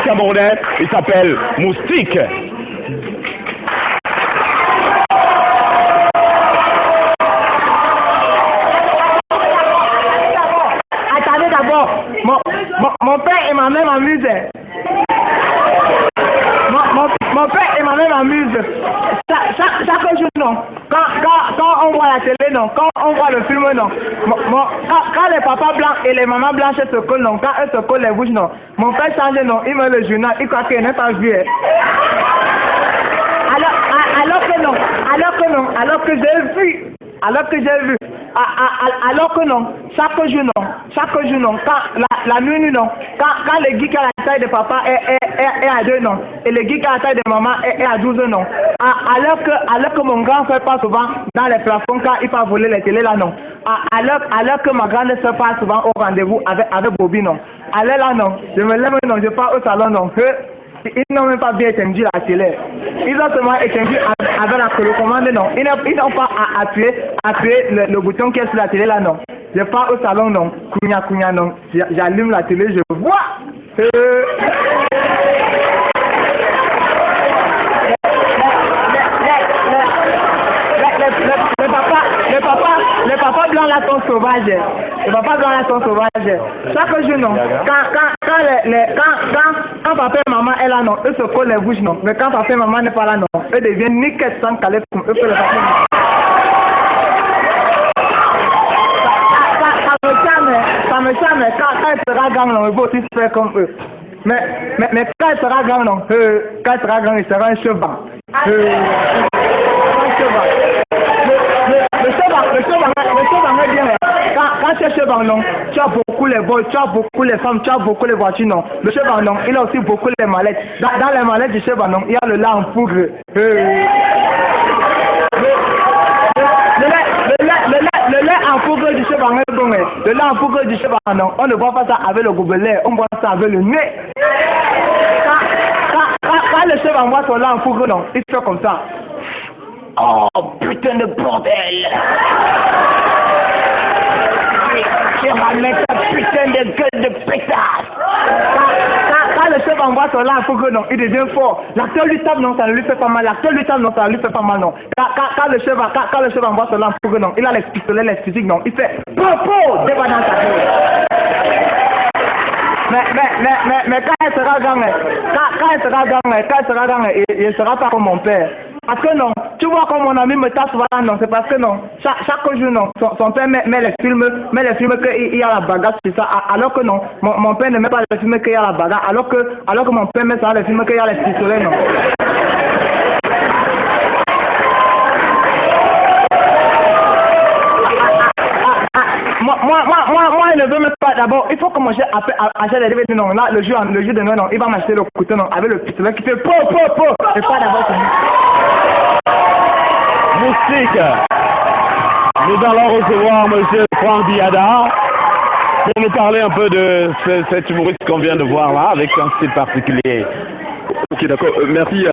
Camerounais, il s'appelle Moustique. Attendez d'abord, mon père et ma mère m'amusent. Mon père et ma mère m'amusent. Chaque jour, non. Quand on voit la télé, non. Quand on voit le film, non. Quand les papas blancs et les mamans blanches se collent, non. Quand eux se collent les bouches, non. Mon père change, non. Il met le journal. Il croit qu'il n'est pas vu. Alors que non. Alors que j'ai vu. Alors que non, chaque jour non, quand la nuit non, quand le geek à la taille de papa est à 2 non, et le geek à la taille de maman est à 12 non, alors que mon grand frère passe souvent dans les plafonds quand il part voler les télés là non, alors que ma grande soeur passe souvent au rendez-vous avec Bobby non, alors là non, je me lève non, je pars au salon non, ils n'ont même pas bien étendu la télé. Ils ont seulement étendu avec la télécommande, non. Ils n'ont pas appuyé le bouton qui est sur la télé, là, non. Je pars au salon, non. Kounya, non. J'allume la télé, je vois. Les papas blancs là sont sauvages. Les papas blancs là sont sauvages. Chaque jour, non. Quand papa et maman est là, non, eux se collent les bouches, non. Mais quand papa et maman n'est pas là, non, eux deviennent nickel sans calais comme eux que le papa. Ça me charme, quand il sera grand, non, il faut aussi faire comme eux. Mais quand il sera grand, non, quand il sera grand, il sera un cheval. Le cheval est bien. Quand tu es cheval, non, tu as beaucoup les boys, tu as beaucoup les femmes, tu as beaucoup les voitures, non. Le cheval, non, il a aussi beaucoup les mallettes. Dans les mallettes du cheval, non, il y a le lait en poudre. Le lait en poudre du cheval est bon. Le lait en poudre du cheval, non, on ne voit pas ça avec le gobelet, on voit ça avec le nez. Quand le cheval voit son lait en poudre, non, il fait comme ça. Oh putain de bordel! Tu vas mettre ta putain de gueule de pétasse! Quand le chef envoie son là, il faut que non, il devient fort. L'acteur lui tape, non, ça ne lui fait pas mal. L'acteur lui tape, non, ça ne lui fait pas mal, non. Quand le chef envoie son là, il faut que non, il a les pistolets, les physiques, non, il fait popo! Débat dans sa gueule. Mais quand il sera grand, il ne sera pas comme mon père. Parce que non, tu vois comme mon ami me tape souvent, non, c'est parce que non, chaque jour non, son père met les films qu'il y a la bagarre sur ça, alors que non, mon père ne met pas les films qu'il y a la bagarre, alors que mon père met ça les films qu'il y a les pistolets, non. Moi, il ne veut même pas. D'abord, il faut commencer à acheter les DVD. Non, là, le jeu de Noël, non, il va m'acheter le couteau, non, avec le pistolet qui fait po. Et pas d'abord. Moustique. Nous allons recevoir M. Franck Biada pour nous parler un peu de cet humoriste qu'on vient de voir là, avec un style particulier. Ok, d'accord. Merci